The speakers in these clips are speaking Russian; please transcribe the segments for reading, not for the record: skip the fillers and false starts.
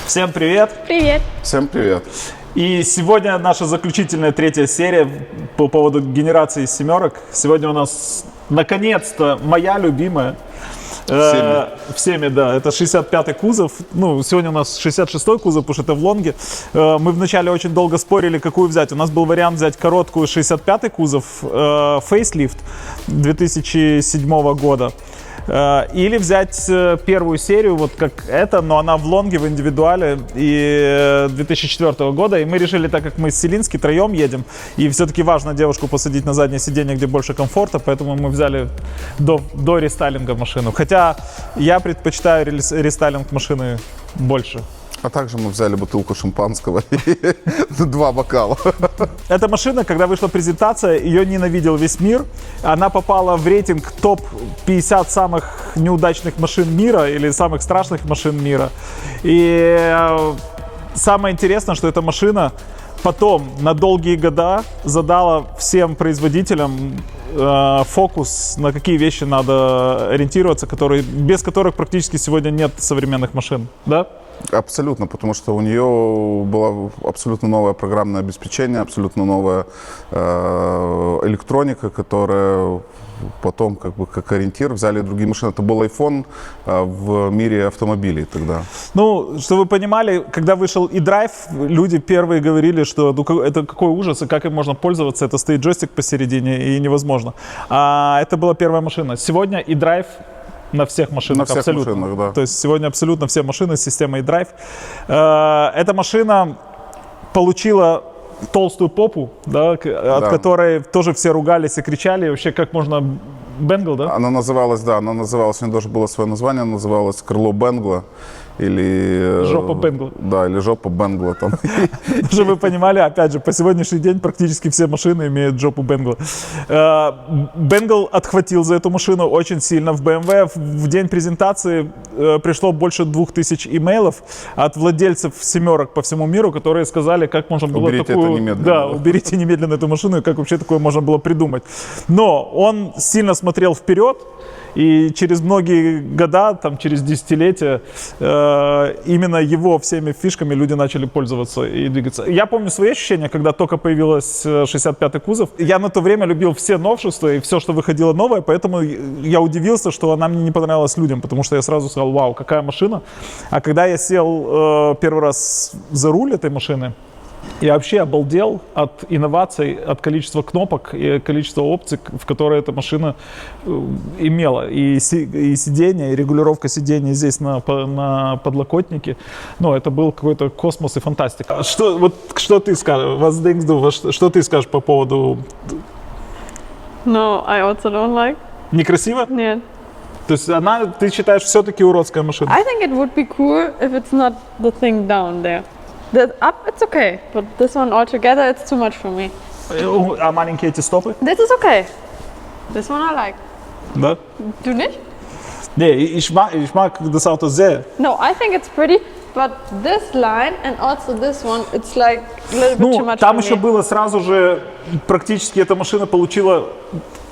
Всем привет! Привет! Всем привет! И сегодня наша заключительная третья серия по поводу генерации семерок. Сегодня у нас наконец-то моя любимая. Всеми, да. Это 65-й кузов. Ну, сегодня у нас 66-й кузов, потому что это в лонге. Мы вначале очень долго спорили, какую взять. У нас был вариант взять короткую 65-й кузов, фейслифт 2007 года. Или взять первую серию, вот как это, но она в лонге, в индивидуале, и 2004 года. И мы решили, так как мы с Селински троем едем, и все-таки важно девушку посадить на заднее сиденье, где больше комфорта, поэтому мы взяли до рестайлинга машину. Хотя я предпочитаю рестайлинг машины больше. А также мы взяли бутылку шампанского и 2 бокала. Эта машина, когда вышла презентация, ее ненавидел весь мир. Она попала в рейтинг топ-50 самых неудачных машин мира или самых страшных машин мира. И самое интересное, что эта машина потом на долгие года задала всем производителям фокус, на какие вещи надо ориентироваться, без которых практически сегодня нет современных машин. Да? Абсолютно, потому что у нее было абсолютно новое программное обеспечение, абсолютно новая электроника, которая потом как ориентир взяли другие машины. Это был iPhone в мире автомобилей тогда. Ну, чтобы вы понимали, когда вышел eDrive, люди первые говорили, что это какой ужас, и как им можно пользоваться, это стоит джойстик посередине и невозможно. А это была первая машина. Сегодня eDrive на всех машинах, на всех абсолютно. Машинах, да. То есть сегодня абсолютно все машины с системой eDrive. Эта машина получила толстую попу, да, от которой тоже все ругались и кричали. Вообще, как можно... Бенгл, да? Она называлась, у нее даже было свое название, она называлась крыло Бенгла. Или... Жопа Бенгла. Да, или жопа Бенгла там. Чтобы вы понимали, опять же, по сегодняшний день практически все машины имеют жопу Бенгла. Бенгл отхватил за эту машину очень сильно. В BMW в день презентации пришло больше 2000 имейлов от владельцев семерок по всему миру, которые сказали, как можно было уберите такую... это немедленно. Да, уберите немедленно эту машину, и как вообще такое можно было придумать. Но он сильно смотрел вперед, и через многие года, там, через десятилетия, именно его всеми фишками люди начали пользоваться и двигаться. Я помню свои ощущения, когда только появилась 65-й кузов. Я на то время любил все новшества и все, что выходило новое, поэтому я удивился, что она мне не понравилась людям, потому что я сразу сказал, вау, какая машина. А когда я сел первый раз за руль этой машины, я вообще обалдел от инноваций, от количества кнопок и количества опций, в которые эта машина имела. И сиденье, и регулировка сидений здесь на подлокотнике. Ну, это был какой-то космос и фантастика. Что ты скажешь? Что ты скажешь по поводу... No, I also don't like. Некрасиво? Нет. То есть ты считаешь, все-таки уродская машина? I think it would be cool if it's not the thing down there. The up, it's okay, but this one altogether, it's too much for me. А маленькие эти стопы? This is okay. This one I like. Да? Du nicht? Nee, ich mag das Auto sehr. No, I think it's pretty, but this line and also this one, it's like a little bit too much там for еще me. было сразу же, практически эта машина получила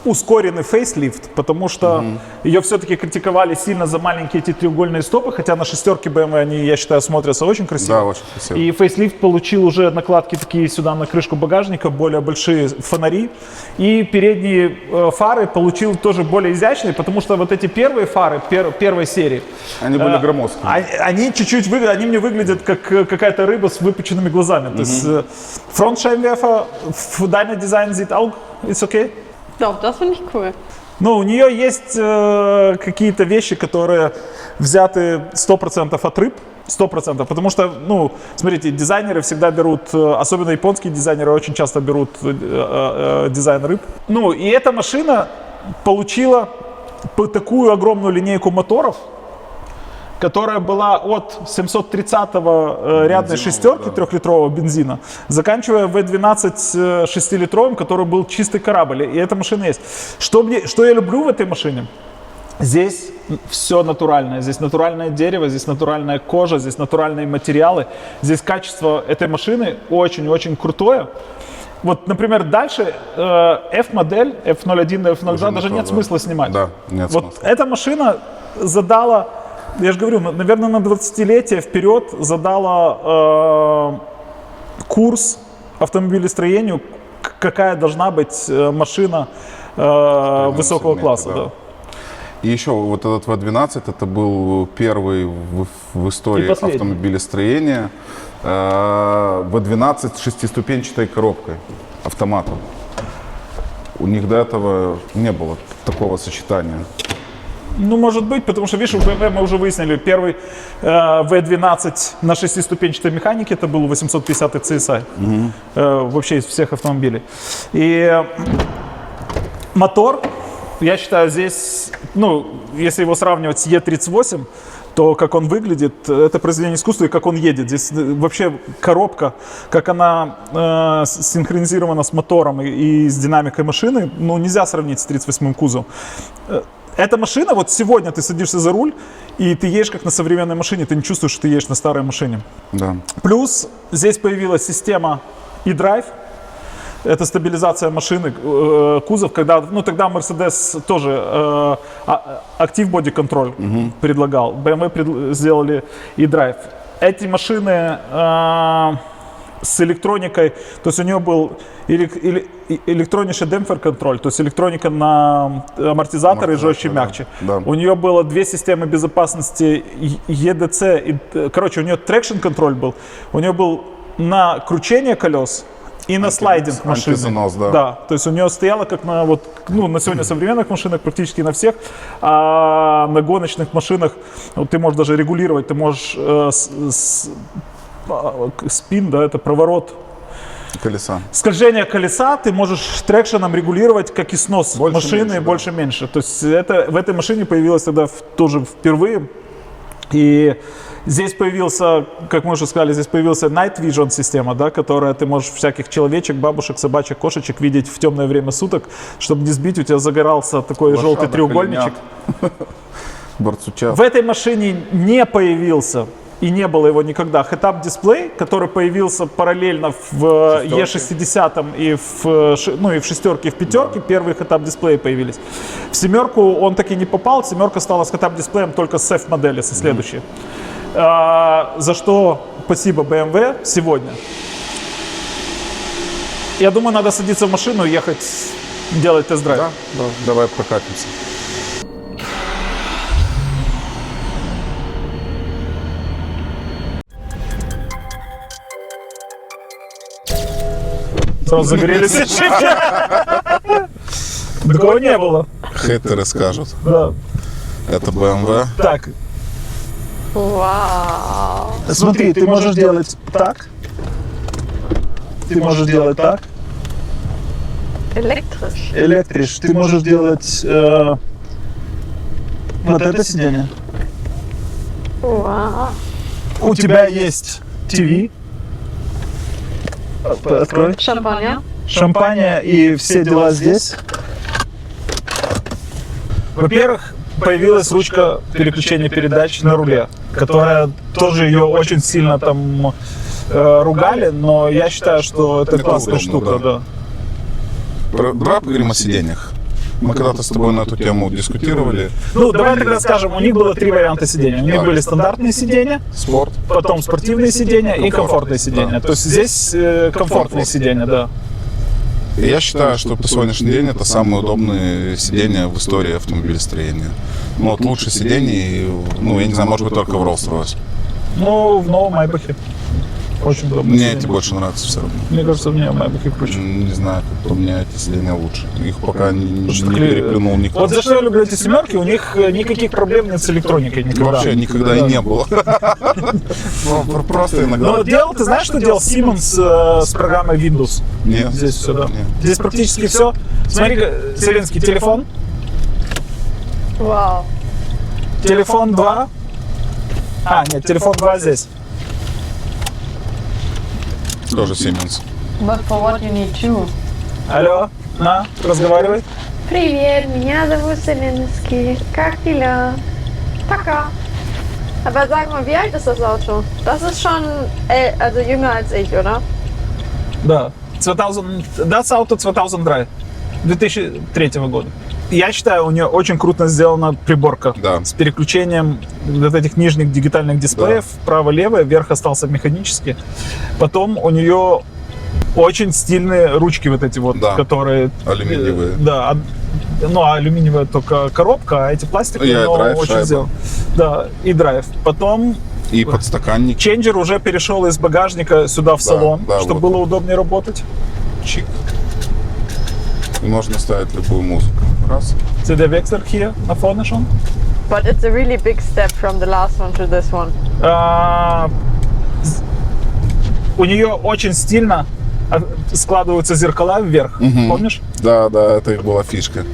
ускоренный фейслифт, потому что ее все-таки критиковали сильно за маленькие эти треугольные стопы, хотя на шестерке BMW они, я считаю, смотрятся очень красиво. Да, очень красиво. И фейслифт получил уже накладки такие сюда на крышку багажника, более большие фонари. И передние фары получил тоже более изящные, потому что вот эти первые фары первой серии, они были громоздкие. Они чуть-чуть они мне выглядят как какая-то рыба с выпученными глазами. То есть фронтшeinwerfer, дальний дизайн sieht auch, it's okay. Doch, das finde ich cool. Ну, у нее есть какие-то вещи, которые взяты 100% от рыб, 100%, потому что, ну, смотрите, дизайнеры всегда берут, особенно японские дизайнеры очень часто берут дизайн рыб. Ну, и эта машина получила такую огромную линейку моторов, которая была от 730-го рядной шестерки 3-литрового бензина, заканчивая V12 6-литровым, который был чистый корабль. И эта машина есть. Что я люблю в этой машине? Здесь все натуральное. Здесь натуральное дерево, здесь натуральная кожа, здесь натуральные материалы. Здесь качество этой машины очень-очень крутое. Вот, например, дальше F-модель, F01, F02 даже нет смысла снимать. Да, нет вот смысла. эта машина задала я же говорю, наверное, на 20-летие вперед задала курс автомобилестроению, какая должна быть машина высокого сегменте, класса. да. Да. И еще вот этот V12, это был первый в И истории последний. автомобилестроения V12 с шестиступенчатой коробкой, автоматом. У них до этого не было такого сочетания. Ну, может быть, потому что, видишь, у BMW мы уже выяснили, первый V12 на шестиступенчатой механике, это был 850 CSI, вообще из всех автомобилей. И мотор, я считаю, здесь, ну, если его сравнивать с E38, то как он выглядит, это произведение искусства, и как он едет. Здесь вообще коробка, как она синхронизирована с мотором и с динамикой машины, ну, нельзя сравнить с 38-м кузовом. Эта машина, вот сегодня ты садишься за руль, и ты едешь как на современной машине, ты не чувствуешь, что ты едешь на старой машине. Да. Плюс здесь появилась система e-drive, это стабилизация машины, кузов, когда, ну, тогда Mercedes тоже Active Body Control предлагал, BMW сделали e-drive. Эти машины с электроникой, то есть у нее был электроничный демпфер контроль, то есть электроника на амортизаторы жестче, да, мягче. да. У нее было две системы безопасности EDC, короче, у нее трекшн контроль был, у нее был на кручение колес и на слайдинг машины. антизанос, да. Да, то есть у нее стояло как на вот, ну, на сегодня современных машинах практически на всех, а на гоночных машинах вот, ты можешь даже регулировать, ты можешь спин, да, это проворот, Колеса. скольжение колеса, ты можешь трекшеном регулировать, как и снос Больше, машины, меньше, да. больше-меньше. То есть это в этой машине появилось тогда тоже впервые. И здесь появился, как мы уже сказали, здесь появился Night Vision система, да, которая ты можешь всяких человечек, бабушек, собачек, кошечек видеть в темное время суток, чтобы не сбить, у тебя загорался такой желтый треугольничек. Барцуча. В этой машине не появился и не было его никогда head-up дисплей, который появился параллельно в E60 и ну, и в шестерке, и в пятерке. Первые head-up дисплеи появились. В семерку он таки не попал. Семерка стала с head-up дисплеем только с F модели, со следующей. За что спасибо BMW сегодня. Я думаю, надо садиться в машину и ехать делать тест-драйв. Да, да, давай прокатимся. Сразу загорелись ошибки. Такого не было. Хейтеры скажут. Да. Это BMW. Так, Вау. смотри, ты можешь делать так. Ты можешь делать так. Elektrisch. Электриш. Ты можешь делать вот это сиденье. Вау. У тебя есть ТВ. Открой. Champagner. Шампанье и все дела здесь. Во-первых, появилась ручка переключения передач на руле, которая тоже ее очень сильно там ругали, но я считаю, что это классная удобно, штука, да. да. Давай поговорим о сиденьях. Мы когда-то с тобой на эту тему дискутировали. Ну, давай тогда скажем, у них было три варианта сидения. У них были стандартные сидения, Спорт. потом спортивные сидения и комфортные сидения. То есть здесь комфортные сидения, да. И я считаю, что по сегодняшний день это самые удобные сиденья в истории автомобилестроения. Ну, вот лучше сидений, ну, я не знаю, может быть, только в Rolls-Royce. Ну, в новом Майбахе. Очень удобно. Мне эти больше нравятся все равно. Мне кажется, мне Майбахе круче. Не знаю, как у меня эти сиденья лучше. Их пока не Что переплюнул никто. Вот за что я люблю эти семерки, у них никаких проблем нет с электроникой никогда. Вообще никогда и не было. Ну, просто иногда. Но делал, ты знаешь, что делал Siemens с программой Windows? Нет. Здесь все, да. Нет. Здесь практически все. Смотри, Зеленский, телефон. Wow. Телефон 2. А, нет, телефон 2 здесь. Тоже Siemens. But for what you need two? Алло, на, разговаривай. Привет, меня зовут Zelinski. Как дела? Пока. Aber sag mal, wie alt ist das Auto? Das ist schon also jünger als ich, oder? Да. 2000, das Auto 2003. 2003 года. Я считаю, у нее очень круто сделана приборка. Да. С переключением вот этих нижних дигитальных дисплеев. Право-лево, верх остался механически. Потом у нее очень стильные ручки вот эти вот, Да. которые... Алюминиевые. Да. Ну, а алюминиевая только коробка, а эти пластиковые, И но драйв, очень шайба. сделал. Да, и драйв. Потом И подстаканник. ченджер уже перешел из багажника сюда в салон, да, чтобы вот. было удобнее работать. Чик. И можно ставить любую музыку. Раз. So der Wechsel hier nach vorne schon. But it's a really big step from the last one to this one. У нее очень стильно складываются зеркала вверх, помнишь? Да, да, это их была фишка.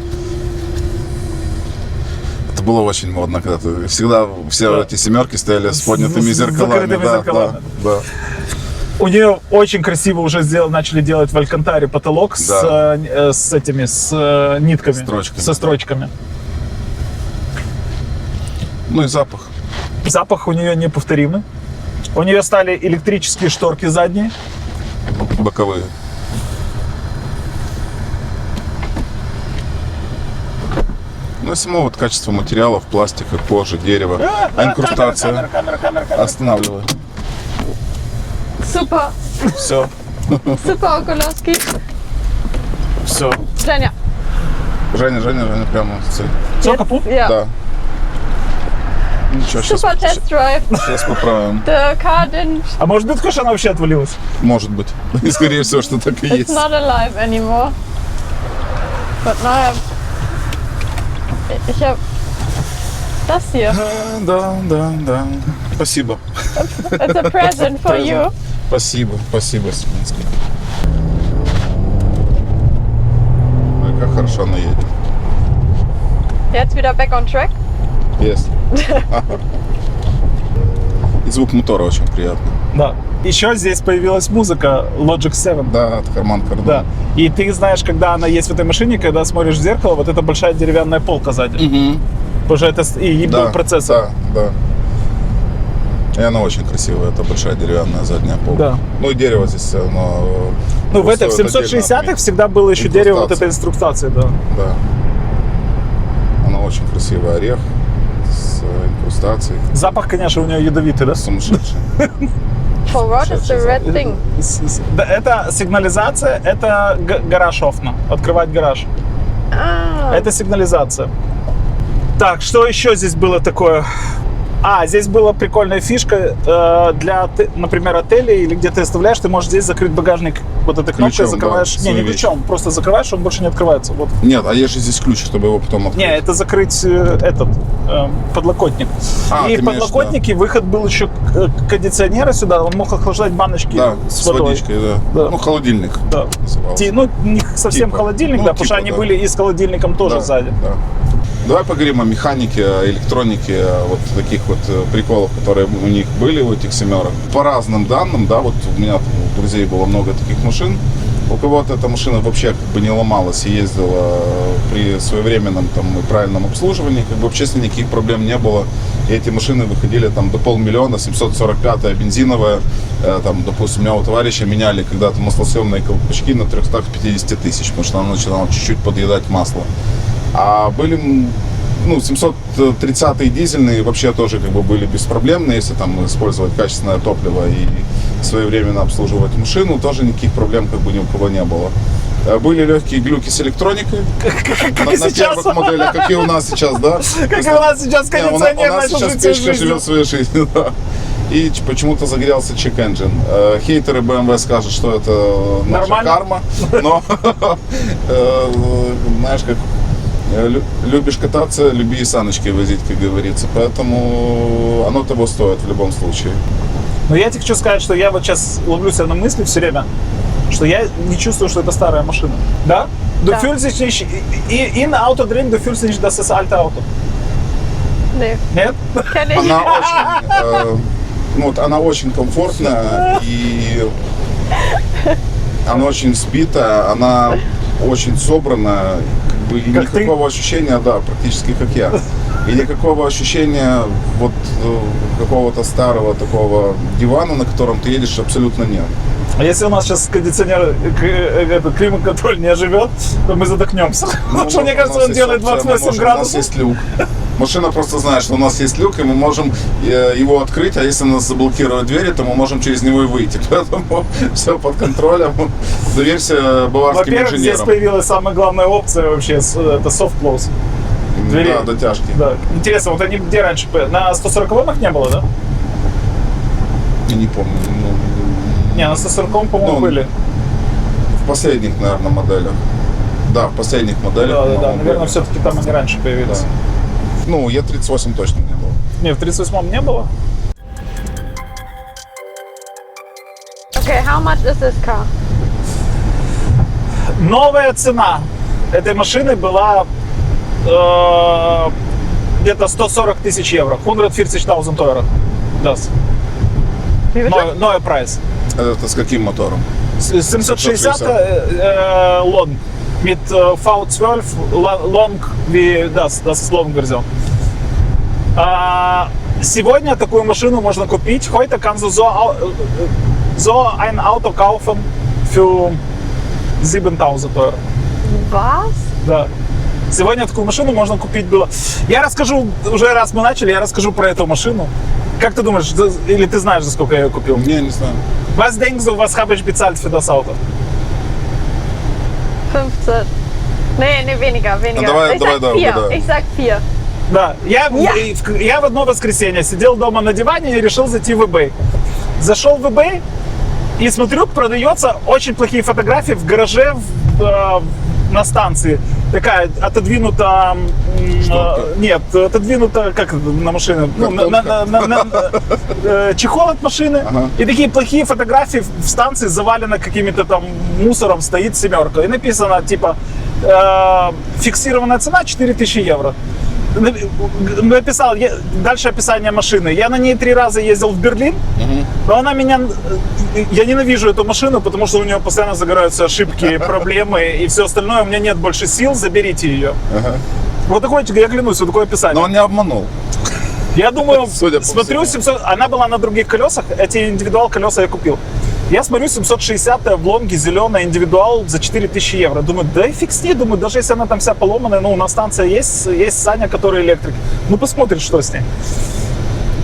Это было очень модно, когда ты всегда все Да. эти семерки стояли с поднятыми С зеркалами. закрытыми Да, зеркалами. да, да. У нее очень красиво уже начали делать в Алькантаре потолок Да. с этими, с нитками, Строчками. со строчками. Ну и запах. Запах у нее неповторимый. У нее стали электрические шторки задние. Боковые. Ну и само вот качество материалов, пластика, кожи, дерева. А инкрустация. Камера. Останавливаю. Super, Все, super Okoloski. все. Женя. Женя, прямо в цель. Все, капут? Yeah. Да. Ничего, Super test drive. сейчас поправим. The car didn't. А может быть, конечно, она вообще отвалилась? Может быть. И скорее всего, что так и It's есть. not alive anymore. But now ich habe das hier. Да. Спасибо. It's a present for you. Спасибо, Сминский. Ой, как хорошо она едет. Jetzt wieder back on track. Есть. И звук мотора очень приятный. Да. Еще здесь появилась музыка Logic 7. Да, от Harman Kardon. Да. И ты знаешь, когда она есть в этой машине, когда смотришь в зеркало, вот эта большая деревянная полка сзади. Потому что это и был Да, процессор. да. И она очень красивая, это большая деревянная задняя полка. Да. Ну и дерево здесь, оно... Ну, в этой, в стоит отдельно 760-х от всегда было еще дерево вот Инкрустация. этой инструкции, да. Да. Она очень красивая, орех с инкрустацией, Запах, конечно, у нее ядовитый, да? сумасшедший. For what is the red thing? Да, это сигнализация, это гараж окна, открывать гараж. Ah. Это сигнализация. Так, что еще здесь было такое? Здесь была прикольная фишка для, например, отелей или где ты оставляешь, ты можешь здесь закрыть багажник вот этой кнопкой, Ключом, закрываешь. да, Не свои ключом, просто закрываешь, он больше не открывается. Вот. Нет, а есть же здесь ключ, чтобы его потом открыть. Не, это закрыть подлокотник. А, И ты в имеешь, подлокотнике выход был еще кондиционера сюда, он мог охлаждать баночки Да, с с водой. водичкой, да. Да. Ну, холодильник Да. назывался. Ну, не совсем Типа. холодильник, Ну, да, потому что типа, они да. были и с холодильником тоже Да, сзади. да. Давай поговорим о механике, о электронике, о вот таких вот приколов, которые у них были, у этих семерок. По разным данным, да, вот у меня у друзей было много таких машин. У кого-то эта машина вообще как бы не ломалась и ездила при своевременном там и правильном обслуживании, как бы вообще с ней никаких проблем не было. И эти машины выходили там до 500 000, 745-я бензиновая, там, допустим, у меня у товарища меняли когда-то маслосъемные колпачки на 350 тысяч, потому что она начинала чуть-чуть подъедать масло. А были, 730-е дизельные вообще тоже как бы были беспроблемные, если там использовать качественное топливо и своевременно обслуживать машину, тоже никаких проблем как бы ни у кого не было. Были легкие глюки с электроникой Как на и сейчас. первых моделях, как и у нас сейчас, да. Как и у нас сейчас Не, кондиционер у нас начал сейчас жить своей печка жизнью. живет своей жизнью, да. И почему-то загорелся чек-энджин. Хейтеры BMW скажут, что это наша Нормально. карма, но знаешь, как любишь кататься, люби и саночки возить, как говорится. Поэтому оно того стоит в любом случае. Но я тебе хочу сказать, что я вот сейчас ловлю себя на мысли все время, что я не чувствую, что это старая машина. Да? Du Да. fühlst dich nicht, in Auto drin, du fühlst nicht, dass es alte Auto. Nee, Нет? kenne ich. Она очень, она очень комфортная и она очень сбитая, она очень собранная, как бы и Как ты? никакого ощущения, да, практически как я. И никакого ощущения вот какого-то старого такого дивана, на котором ты едешь, абсолютно нет. А если у нас сейчас кондиционер, этот климат-контроль не оживет, то мы задохнемся. Потому что, мне кажется, он делает 28 У нас градусов. есть люк. Машина просто знает, что у нас есть люк, и мы можем его открыть, а если нас заблокируют двери, то мы можем через него и выйти. Поэтому все под контролем. Доверься баварским Во-первых, здесь инженерам. появилась самая главная опция вообще, это soft close. Двери. Да, дотяжки. Да. Интересно, вот они где раньше? На 140-м их не было, да? Я не помню. Не, на 140-м, по-моему, Ну, были. В последних, наверное, моделях. Да, в последних моделях. Да, по-моему, наверное, были. все-таки там они раньше появились. Да. Ну, Е38 точно не было. Не, в 38-м не было. Okay, how much is this car? Новая цена этой машины была где-то 140 тысяч евро. 140,000 евро. Das. Wie bitte? Neuer Preis. Это с каким мотором? 760 long. Mit V12 long wie das ist long Version. Сегодня такую машину можно купить. Heute kannst du so ein Auto kaufen für 7000 Euro. Was? Да. Сегодня такую машину можно купить было. Я расскажу, уже раз мы начали, я расскажу про эту машину. Как ты думаешь, или ты знаешь, за сколько я ее купил? Не знаю. Was denkst du, was habe ich bezahlt für das Auto? 15. Nee, weniger. Давай, Ich sag давай, 4. угадай. Ich sag 4. Да, я в одно воскресенье сидел дома на диване и решил зайти в eBay. Зашел в eBay и смотрю, продается очень плохие фотографии в гараже на станции. Такая отодвинута... нет, отодвинута, как это на машине? Ну, чехол от машины. Ага. И такие плохие фотографии в станции завалено какими-то там мусором, стоит семерка. И написано, типа, фиксированная цена 4000 евро. Написал, дальше описание машины. Я на ней 3 раза ездил в Берлин, но она меня... Я ненавижу эту машину, потому что у нее постоянно загораются ошибки, проблемы и все остальное. У меня нет больше сил, заберите ее. Ага. Вот такое, я клянусь, вот такое описание. Но он не обманул. Я думаю, Судя по смотрю, всему. 700... Она была на других колесах, эти индивидуал колеса я купил. Я смотрю, 760-я в лонге, зеленая, индивидуал за 4000 евро. Думаю, да и фиг с ней, думаю, даже если она там вся поломанная, ну, у нас станция есть Саня, который электрик. Ну, посмотрим, что с ней.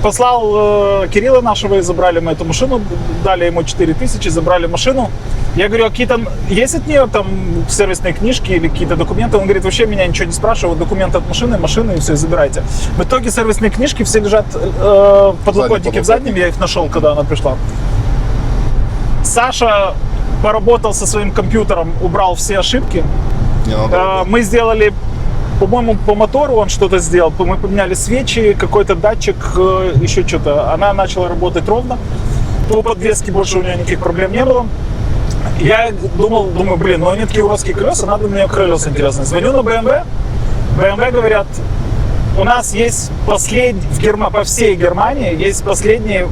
Послал Кирилла нашего, и забрали мы эту машину, дали ему 4000, забрали машину. Я говорю, а какие-то есть от нее там сервисные книжки или какие-то документы? Он говорит, вообще меня ничего не спрашивает, документы от машины, и все, забирайте. В итоге сервисные книжки все лежат подлокотники в заднем, я их нашел, когда она пришла. Саша поработал со своим компьютером, убрал все ошибки. Не надо. Мы сделали, по-моему, по мотору он что-то сделал. Мы поменяли свечи, какой-то датчик, еще что-то. Она начала работать ровно. По подвеске больше у нее никаких проблем не было. Я думаю, блин, ну они такие уродские колеса, надо на нее колеса интересные. Звоню на BMW. BMW говорят, у нас есть по всей Германии есть последние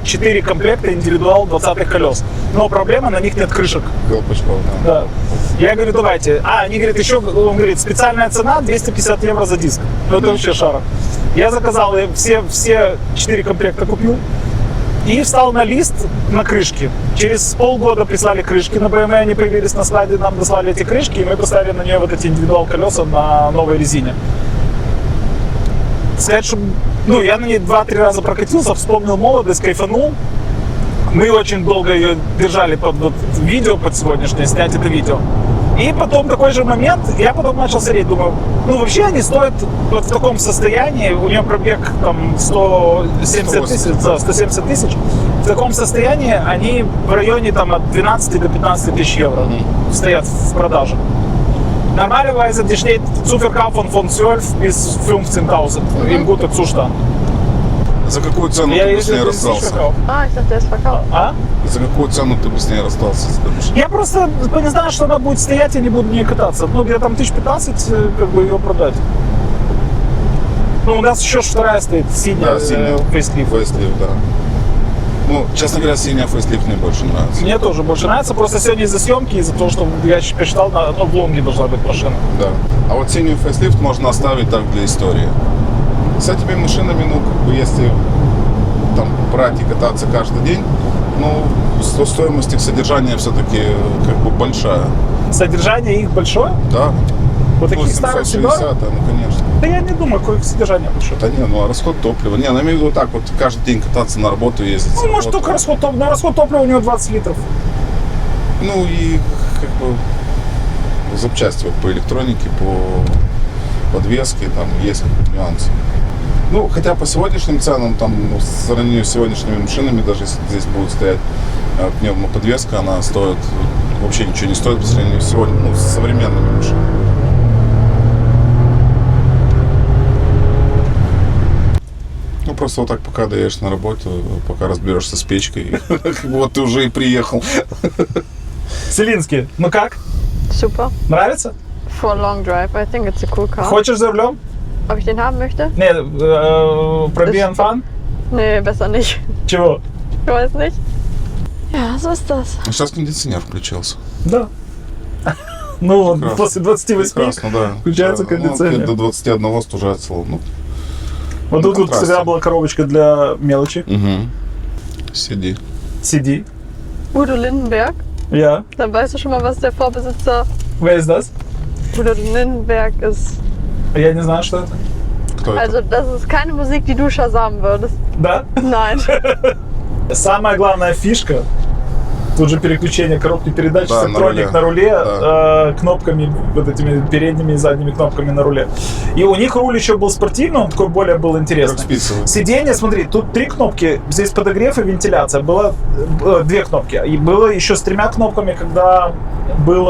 4 комплекта индивидуал 20-х колес. Но проблема, на них нет крышек. Колпачков, да. Да. Я говорю, давайте. Они говорят, еще, он говорит, специальная цена 250 евро за диск. Ну это вообще шара. Я заказал, все 4 комплекта купил. И встал на лист на крышки. Через полгода прислали крышки на BMW, они появились на слайде, нам дослали эти крышки, и мы поставили на нее вот эти индивидуал колеса на новой резине. Сказать, что я на ней 2-3 раза прокатился, вспомнил молодость, кайфанул. Мы очень долго ее держали под видео, под сегодняшнее, снять это видео. И потом такой же момент, я потом начал смотреть, думаю, вообще они стоят вот в таком состоянии, у нее пробег там 170 тысяч, в таком состоянии они в районе там от 12 до 15 тысяч евро стоят в продаже. Normalerweise steht zu verkaufen von 12 bis 15.000 im guten Zustand. За какую цену ты бы с ней расстался? Ah, ich dachte, der ist verkauft. А? За какую цену ты бы с ней расстался? Я просто не знаю, что она будет стоять, я не буду в ней кататься. Где-то там 1500 как бы ее продать. У нас еще вторая стоит, синяя, Да, синяя. фейслифт. Фейслифт, да. Ну, честно говоря, синяя фейслифт мне больше нравится. Мне тоже больше нравится, просто сегодня из-за съемки, из-за того, что я посчитал, в лонге должна быть машина. Да. А вот синюю фейслифт можно оставить так для истории. С этими машинами, ну, как бы, если там брать и кататься каждый день, ну, стоимость их содержания все-таки как бы большая. Содержание их большое? Да. Вот Ну, таких старых 760, семерок? ну, конечно. Да я не думаю, какое их содержание большое. Да не, ну, а расход топлива. Не, ну, имею в виду так, вот каждый день кататься на работу, ездить. Ну, может, только расход топлива. Но расход топлива у него 20 литров. Ну, и как бы запчасти вот, по электронике, по подвеске, там есть нюансы. Ну, хотя по сегодняшним ценам, там, ну, в сравнении с сегодняшними машинами, даже если здесь будет стоять пневмоподвеска, она стоит, вообще ничего не стоит по сравнению с сегодня, ну, с современными машинами. Ну, просто вот так, пока доедешь на работу, пока разберешься с печкой, вот ты уже и приехал. Целинский, ну как? Super. Нравится? For a long drive, I think it's a cool car. Хочешь за рулем? Ob ich den haben möchte? Не, пробиен фан? Nee, besser nicht. Чего? Ich weiß nicht. Ja, so ist das. Сейчас кондиционер включился. Да. Ну, вот Прекрасно. после 28 Прекрасно, да. включается Да, кондиционер. Ну, до 21 стужается. Ну, Вот тут контрасте. всегда была коробочка для мелочи. Сиди. CD. Udo Lindenberg. Ja. Dann weißt du schon mal, was der Vorbesitzer Wer ist das? Udo Lindenberg ist. Я не знаю, что это. Кто это? Also, das ist keine Musik, die du Shazam würdest. Да? Nein. Самая главная фишка, тут же переключение коробки передач, Да, Синтроник на руле, кнопками, вот этими передними и задними кнопками на руле. И у них руль еще был спортивный, он такой более был интересный. Трехспицевый. Сиденье, смотри, тут 3 кнопки, здесь подогрев и вентиляция, было 2 кнопки. И было еще с 3 кнопками, когда был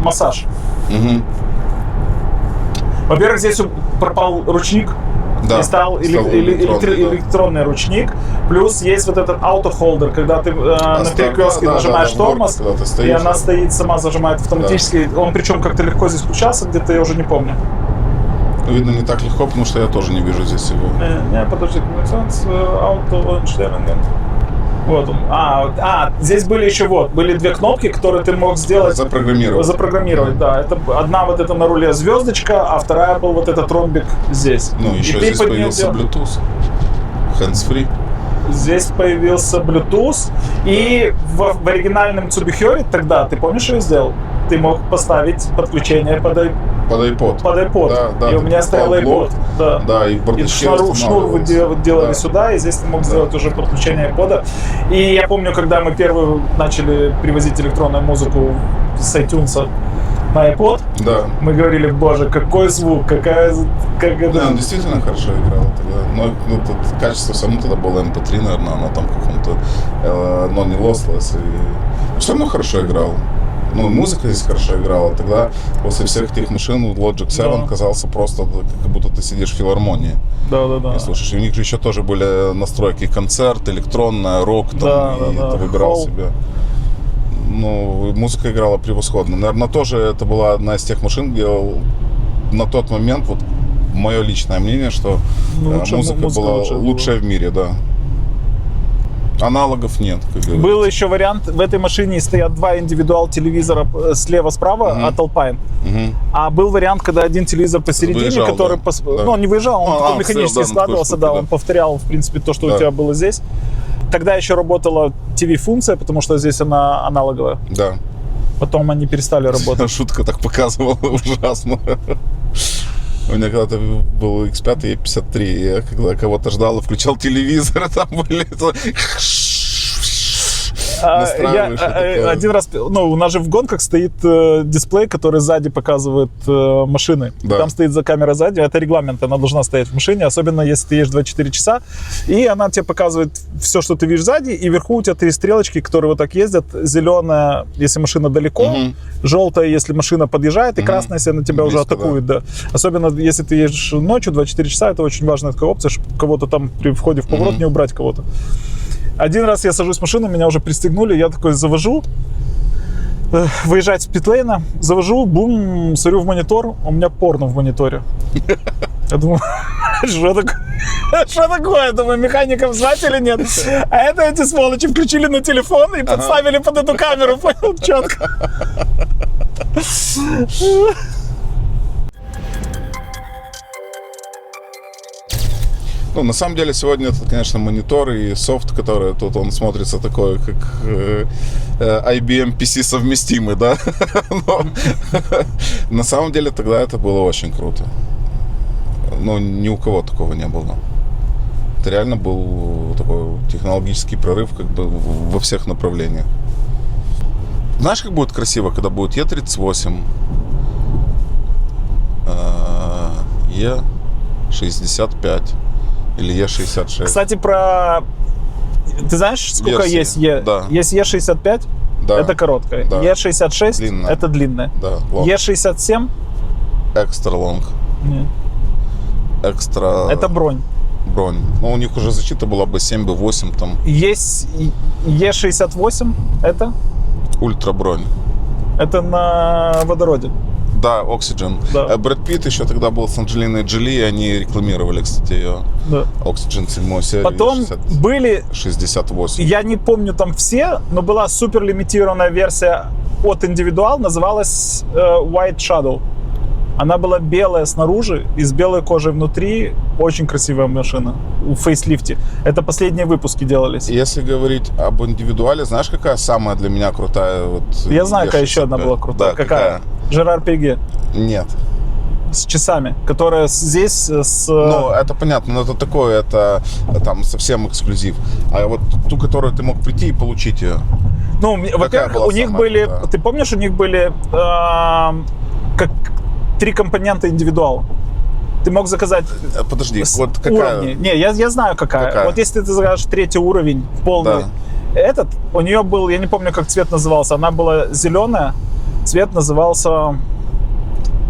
массаж. Мгм. Во-первых, здесь пропал ручник. Да, И стал электронный ручник. Плюс есть вот этот auto-холдер, когда ты на перекрестке нажимаешь тормоз, и она стоит, сама зажимает автоматически. Он причем как-то легко здесь включался, где-то я уже не помню. Видно, не так легко, потому что я тоже не вижу здесь его. Не, подожди, auto вот он. Здесь были еще были 2 кнопки, которые ты мог сделать. Запрограммировать, да. Это одна вот эта на руле звездочка, а вторая был вот этот ромбик здесь. Ну, еще И ты здесь под ним появился Bluetooth. Hands-free. Здесь появился Bluetooth, и в оригинальном Цубихёре тогда, ты помнишь, что я сделал? Ты мог поставить подключение под iPod. Да, и у меня стоял iPod. Да, и в бардачке шнур вы делали сюда, и здесь ты мог сделать уже подключение iPod. И я помню, когда мы первую начали привозить электронную музыку с iTunes на iPod, да. Мы говорили, боже, какой звук, как это... Да, он действительно хорошо играл тогда. Но тут качество все равно тогда было MP3, наверное, оно там каком-то, но не lossless. И все равно хорошо играл. Ну, музыка здесь хорошо играла. Тогда после всех этих машин Logic 7 казался просто, как будто ты сидишь в филармонии. Да. И слушаешь, и у них же еще тоже были настройки концерт, электронная, рок, там, ты выбирал себе. Ну, музыка играла превосходно. Наверное, тоже это была одна из тех машин, где на тот момент, вот мое личное мнение, что музыка была лучшая в мире, да. Аналогов нет, как говорится. Был еще вариант, в этой машине стоят 2 индивидуал телевизора слева-справа от Alpine. А был вариант, когда один телевизор посередине, выезжал, который... Ну, он не выезжал, он механически складывался, штуке, он повторял, в принципе, то, что у тебя было здесь. Тогда еще работала TV-функция, потому что здесь она аналоговая. Да. Потом они перестали работать. Шутка так показывала ужасно. У меня когда-то был X5 и E53, я когда кого-то ждал и включал телевизор, а там были... Один раз, ну, у нас же в гонках стоит дисплей, который сзади показывает машины. Да. Там стоит камера сзади, это регламент, она должна стоять в машине, особенно если ты едешь 24 часа, и она тебе показывает все, что ты видишь сзади, и вверху у тебя 3 стрелочки, которые вот так ездят. Зеленая, если машина далеко, желтая, если машина подъезжает, и красная, если она тебя уже атакует. Да. Особенно если ты едешь ночью 24 часа, это очень важная такая опция, чтобы кого-то там при входе в поворот не убрать кого-то. Один раз я сажусь в машину, меня уже пристегнули, я такой завожу, выезжать с питлейна, завожу, бум, смотрю в монитор, у меня порно в мониторе. Я думаю, что такое? Думаю, механикам звать или нет? А это эти сволочи включили на телефон и подставили под эту камеру, понял, четко. Ну, на самом деле, сегодня это, конечно, монитор и софт, который тут, он смотрится такой, как IBM PC совместимый, да? Но на самом деле тогда это было очень круто. Ну, ни у кого такого не было. Это реально был такой технологический прорыв как бы во всех направлениях. Знаешь, как будет красиво, когда будет Е38, Е65 или Е66? Кстати, Ты знаешь, сколько Версии, есть Е? да. Есть Е65, Да. это короткая. Да. Е66, Длинная. это длинная. Да, long. Е67, Экстра лонг. нет, Экстра это бронь. бронь. Ну, у них уже защита была бы 7, бы 8, там, Есть Е68, ультра бронь. это на водороде. Да, Oxygen. Да. Брэд Питт еще тогда был с Анджелиной Джоли, и они рекламировали, кстати, ее. Да. Oxygen 7 серию. Потом были, 68. я не помню там все, но была супер лимитированная версия от Individual, называлась White Shadow. Она была белая снаружи и с белой кожей внутри. Очень красивая машина в фейслифте. Это последние выпуски делались. Если говорить об индивидуале, знаешь, какая самая для меня крутая? Вот, Я знаю, какая еще одна была крутая. Да, какая? Жерар Пиге. Нет. С часами, которая здесь с... Ну, это понятно, но это такое, это там совсем эксклюзив. А вот ту, которую ты мог прийти и получить ее. Ну, во-первых, была у них самая были... крутая? Ты помнишь, у них были как 3 компонента индивидуал. Ты мог заказать Подожди, вот какая? уровни. Не, я знаю какая. Какая? Вот если ты закажешь 3-й уровень, полный. Да. Этот, у нее был, я не помню, как цвет назывался. Она была зеленая. Цвет назывался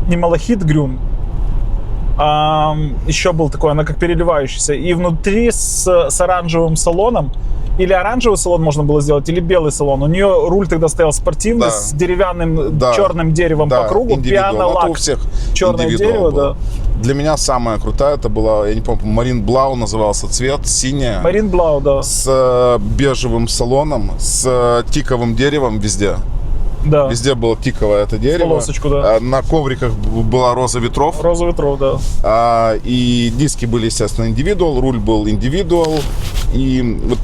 не малахит грюн, а еще был такой, она как переливающаяся. И внутри с оранжевым салоном. Или оранжевый салон можно было сделать, или белый салон. У нее руль тогда стоял спортивный, Да. с деревянным Да. черным деревом Да, по кругу, индивидуал. Ну, это у пиано-лак. всех Черное индивидуал дерево, был. да. Для меня самая крутая, это была, я не помню, Марин Блау назывался цвет, синяя. Марин Блау, да. С бежевым салоном, с тиковым деревом везде. Да. Везде было тиковое это дерево. Полосочку, да. На ковриках была роза ветров. Роза ветров, да. И диски были, естественно, индивидуал, руль был индивидуал. И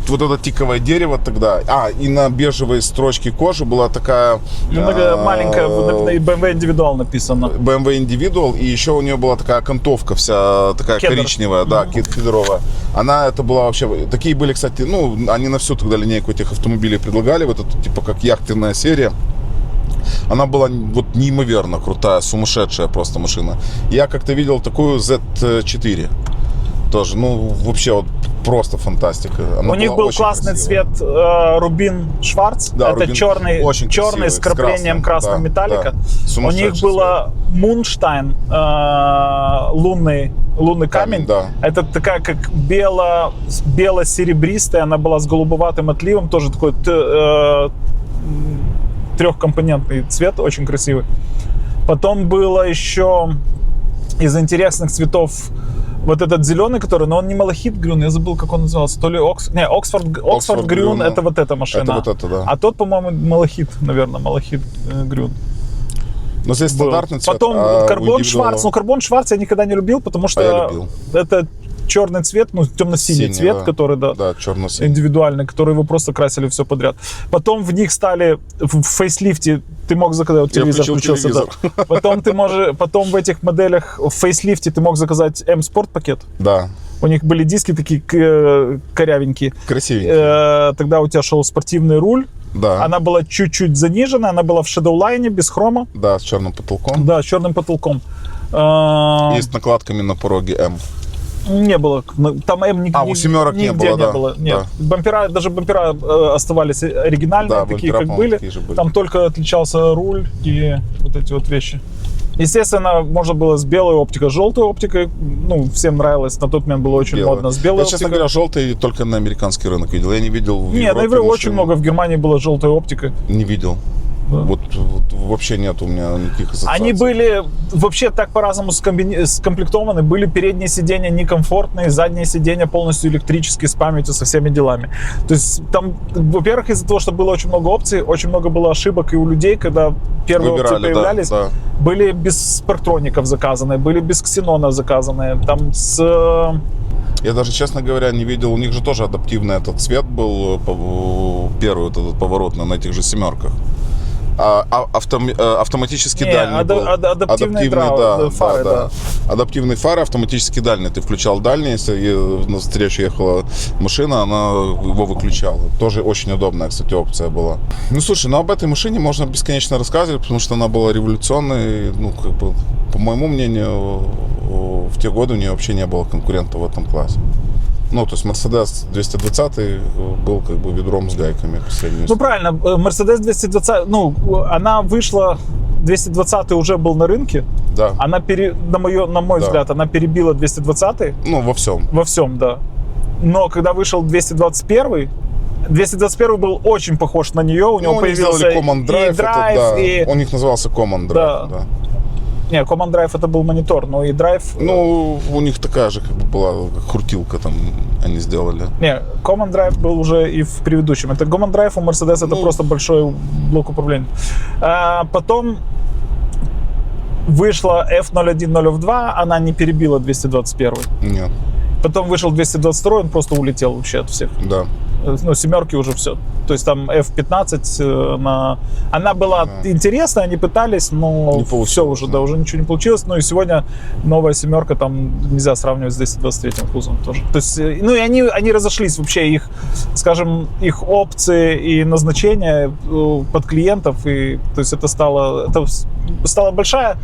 вот это тиковое дерево тогда. И на бежевой строчке кожи была такая... Немного маленькая, на BMW индивидуал написано. BMW Individual, и еще у нее была такая окантовка вся такая Кедр. коричневая, да, кедровая. Она это была вообще... Такие были, кстати, ну, они на всю тогда линейку этих автомобилей предлагали, вот эту, типа, как яхтенная серия. Она была вот неимоверно крутая, сумасшедшая просто машина. Я как-то видел такую Z4 тоже, ну, вообще вот просто фантастика. Она У них была был очень классный красивая. цвет Рубин Шварц. Да, это Рубин черный очень красивый, с краплением с красным, красного да, металлика. да. У Сумасшедший них было Мунштайн, лунный камень. Да. Это такая как бело-серебристая, она была с голубоватым отливом, тоже такой трехкомпонентный цвет, очень красивый. Потом было еще из интересных цветов вот этот зеленый, который, но он не малахит грюн, я забыл, как он назывался, то ли Оксфорд грюн, это вот эта машина. Это вот это, да. А тот, по-моему, малахит, наверное, малахит грюн. Но здесь был. стандартный цвет. Потом у карбон индивидуала- Шварц. Ну, карбон Шварц я никогда не любил, потому что я любил. это черный цвет, ну, темно-синий Синий, цвет, да. который, да, Да, черно-синий. индивидуальный, который вы просто красили все подряд. Потом в них стали в фейслифте, ты мог заказать, вот телевизор включил включился, да. Потом в этих моделях в фейслифте ты мог заказать M-Sport пакет. Да, У них были диски такие корявенькие. красивенький. Тогда у тебя шел спортивный руль. Да, Она была чуть-чуть занижена, она была в Shadowline, без хрома. да, с черным потолком. Да, с черным потолком. И с накладками на пороге М. Не было. Там М у семерок не нигде было, да, Нет. Даже бампера оставались оригинальные, Да, такие, бампера, как по-моему, были. такие же были. Там только отличался руль и вот эти вот вещи. Естественно, можно было с белой оптикой, с желтой оптикой. Ну, всем нравилось. На тот момент было очень Белая. модно с белой Я, честно оптикой. говоря, желтый только на американский рынок видел. Я не видел в Нет, на Европе Европе очень машин. много. В Германии было с желтой оптикой. Не видел. Да. Вот вообще нет у меня никаких ассоциаций. Они были вообще так по-разному скомплектованы. Были передние сиденья некомфортные, задние сиденья полностью электрические, с памятью, со всеми делами. То есть там, во-первых, из-за того, что было очень много опций, очень много было ошибок и у людей, когда первые опции Выбирали, да, появлялись. да. Были без спарктроников заказанные, были без ксенона заказанные. Там с Я даже, честно говоря, не видел, у них же тоже адаптивный этот цвет был, первый вот этот поворотный на этих же семерках. Автоматически дальний был. Адаптивные фары, да. Адаптивные фары, автоматически дальние. Ты включал дальний, если на встречу ехала машина, она его выключала. Тоже очень удобная, кстати, опция была. Ну, слушай, об этой машине можно бесконечно рассказывать, потому что она была революционной. Ну, как бы, по моему мнению, в те годы у нее вообще не было конкурента в этом классе. Ну, то есть Mercedes 220 был как бы ведром с гайками по сравнению. Ну, правильно, Mercedes 220, ну, она вышла, 220 уже был на рынке. Да. Она, на мой взгляд, она перебила 220. Ну, во всем. Во всем, да. Но когда вышел 221, 221 был очень похож на нее, у него появился Command Drive, и драйв, и... У них назывался Command Drive, да. Не, Command Drive это был монитор, но и драйв... Ну, у них такая же как бы была крутилка там, они сделали. Не, Command Drive был уже и в предыдущем. Это Command Drive у Mercedes, это просто большой блок управления. Потом вышла F01, 0F2, она не перебила 221. Нет. Потом вышел 222, он просто улетел вообще от всех. Да. Ну, семерки уже все. То есть там F15, она была интересная, они пытались, но все уже, да, уже ничего не получилось. Ну и сегодня новая семерка, там нельзя сравнивать с 223 кузовом тоже. То есть, ну и они разошлись вообще, их, скажем, их опции и назначения под клиентов, и то есть это стала большая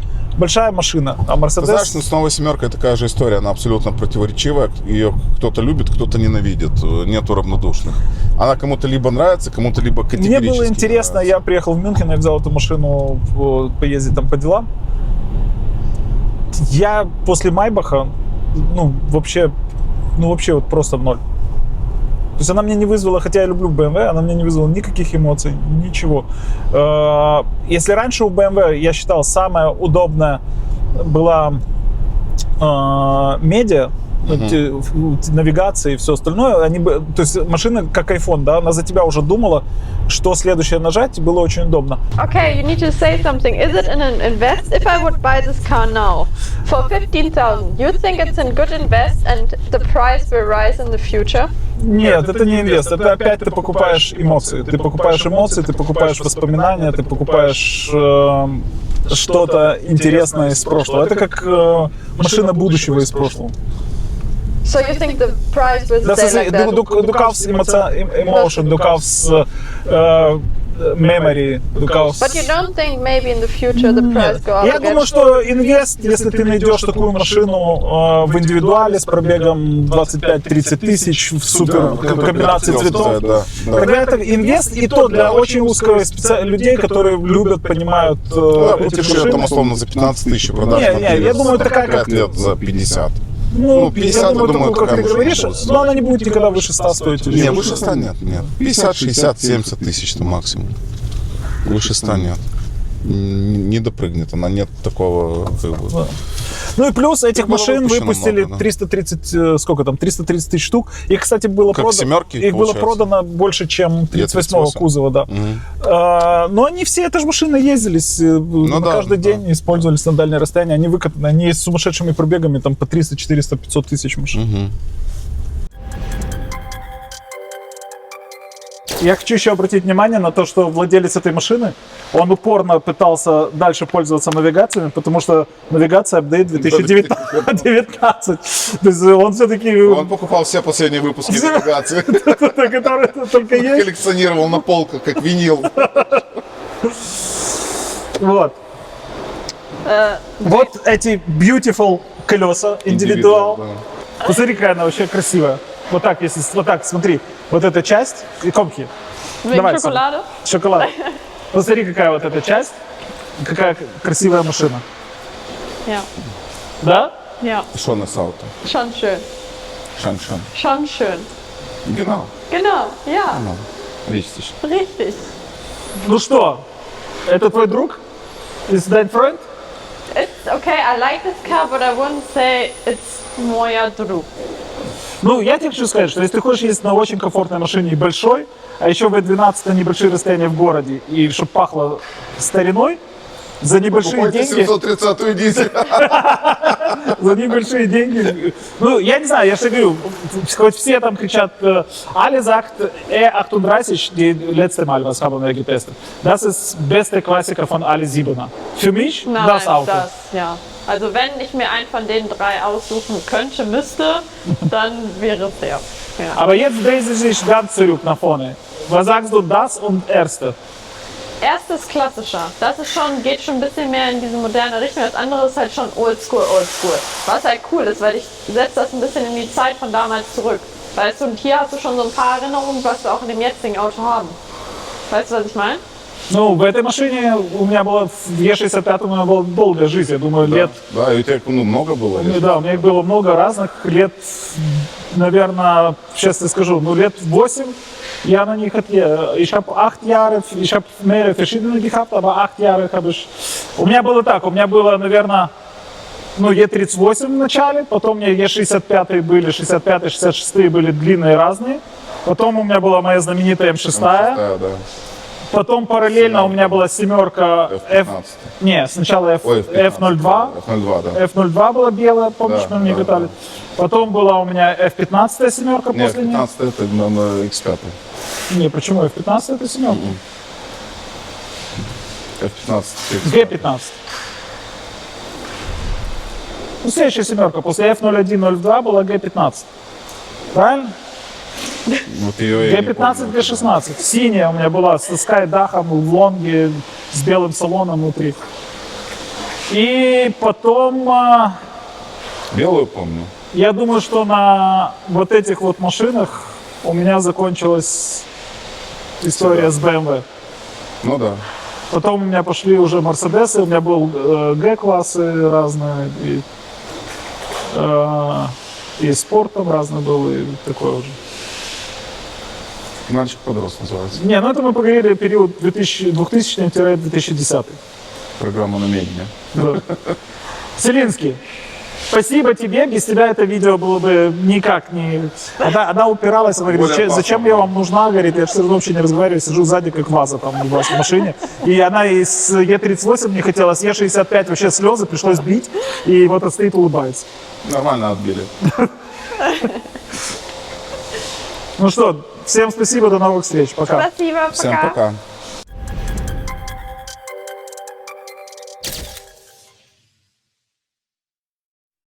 машина, а Mercedes... Ты знаешь, с новой семеркой такая же история, она абсолютно противоречивая, ее кто-то любит, кто-то ненавидит, нету равнодушных. Она кому-то либо нравится, кому-то либо категорически Мне было интересно, нравится. Я приехал в Мюнхен, я взял эту машину поездить там по делам. Я после Майбаха, вообще вот просто ноль. То есть она мне не вызвала, хотя я люблю BMW, она мне не вызвала никаких эмоций, ничего. Если раньше у BMW, я считал, самая удобная была медиа, навигация и все остальное, то есть машина как iPhone, да, она за тебя уже думала, что следующее нажать, и было очень удобно. Okay, you need to say something. Is it an invest? If I would buy this car now for 15,000, you think it's a good invest and the price will rise in the future? Нет, это не инвест, это опять ты покупаешь эмоции. Ты покупаешь эмоции, ты покупаешь воспоминания, ты покупаешь что-то интересное из прошлого. Это как машина будущего из прошлого. So you think the price will stay like that? Дукавс emotion, Дукавс memory, Дукавс... But you don't think maybe in the future the price go up Я again? думаю, что инвест, если ты найдешь такую машину в индивидуале с пробегом 25-30 тысяч в супер комбинации цветов, тогда это инвест, и то для очень узкого людей, которые любят, понимают эти машины. Там условно за 15 тысяч продаж. Не, я думаю, такая как... лет за 50. Ну, 50, я думаю, такую, как ты может, говоришь, будет. но она не будет никогда выше 100 стоить. Не, выше 100 нет. 50, 60, 70 тысяч там максимум. Выше 100 нет. Не допрыгнет, она нет такого... Как бы... Да. Ну и плюс этих было машин выпущено выпустили много, да. 330, сколько там, 330 тысяч штук. Их, кстати, было Как семерки, их было получается? продано больше, чем 38-го E38. кузова, да. Но они все, это же машины ездились каждый день, использовались на дальнее расстояние. Они выкатаны, они с сумасшедшими пробегами, там по 300, 400, 500 тысяч машин. Я хочу еще обратить внимание на то, что владелец этой машины, он упорно пытался дальше пользоваться навигациями, потому что навигация апдейт 2019. То есть он все-таки... Он покупал все последние выпуски навигации. Которые только есть. Коллекционировал на полках, как винил. Вот. Вот эти beautiful колеса, индивидуал. Посмотри, какая она вообще красивая. Вот так, если вот так, смотри, вот эта часть и комки. Wegen Schokolade? Шоколад. Посмотри, какая вот эта часть, какая красивая машина. Ja. Да? Ja. Schon ist Auto. Schon schön. Schon. Schon schön. Genau. Genau, ja. Richtig. Richtig. Ну что, это твой друг? Is that friend? It's okay, I like this car, but I wouldn't say it's моя друг. Ну, я тебе хочу сказать, что если ты хочешь ездить на очень комфортной машине и большой, а еще V12 на небольшие расстояния в городе, и чтобы пахло стариной, За небольшие Покупайте деньги. 730-ю дизель. За небольшие деньги. Ну, я не знаю, я же говорю, хоть все там кричат, alle sagt, 38, die letzte Mal, was haben wir getestet. Das ist beste Klassiker von alle 7er. Für mich, Nein, das Auto. das, ja. Also wenn ich mir einen von den drei aussuchen könnte, müsste, dann wäre es der. Ja. Aber jetzt drehen Sie sich ganz zurück nach vorne. Was sagst du, das und erste? Erstes klassischer. Das ist schon, geht schon ein bisschen mehr in diese moderne Richtung. Das andere ist halt schon oldschool. Was halt cool ist, weil ich setze das ein bisschen in die Zeit von damals zurück. Weißt du, und hier hast du schon so ein paar Erinnerungen, was wir auch in dem jetzigen Auto haben. Weißt du, was ich meine? Ну, в этой машине у меня было, в Е65 у меня была долгая жизнь, я думаю, лет... Да, и у тебя много было лет? Да, у меня их было много разных, лет, наверное, сейчас я скажу, ну, лет 8 я на них ich habe 8 Jahre, ich habe mehrere verschiedene gehabt, aber 8 Jahre habe ich... У меня было так, у меня было, наверное, ну, Е38 в начале, потом у меня Е65 были, 65 66 были длинные разные, потом у меня была моя знаменитая М6, Да, да. потом параллельно у меня была семерка F15. Не, сначала Ой, F15, F02. F02, да. F02 была белая, помнишь, Да, мы мне да, катали. да. Потом была у меня F15 семерка Не, после нее. F15 это на X5. Не, почему? F15 это семерка. F15. G15. Ну, следующая семерка. После F01, 02 была G15. Правильно? Вот ее я не G15, помню. G16. Синяя у меня была с скайдахом в лонге, с белым салоном внутри. И потом... Белую помню. Я думаю, что на вот этих вот машинах у меня закончилась история с BMW. Ну да. Потом у меня пошли уже Мерседесы, у меня был G-классы разные, и спорт там разный был, и такое уже. Мальчик-подросток называется. Не, ну это мы поговорили период 2000-2010. Программа намерения. Да. Целинский, спасибо тебе, без тебя это видео было бы никак не... Она упиралась, она говорит, Более зачем я вам нужна, говорит, я все равно вообще не разговариваю, сижу сзади, как ваза там в вашей машине. И она из Е38 не хотела, с Е65 вообще слезы, пришлось бить, и вот он стоит, улыбается. Нормально отбили. Ну что, всем спасибо, до новых встреч, пока. Спасибо, Всем пока.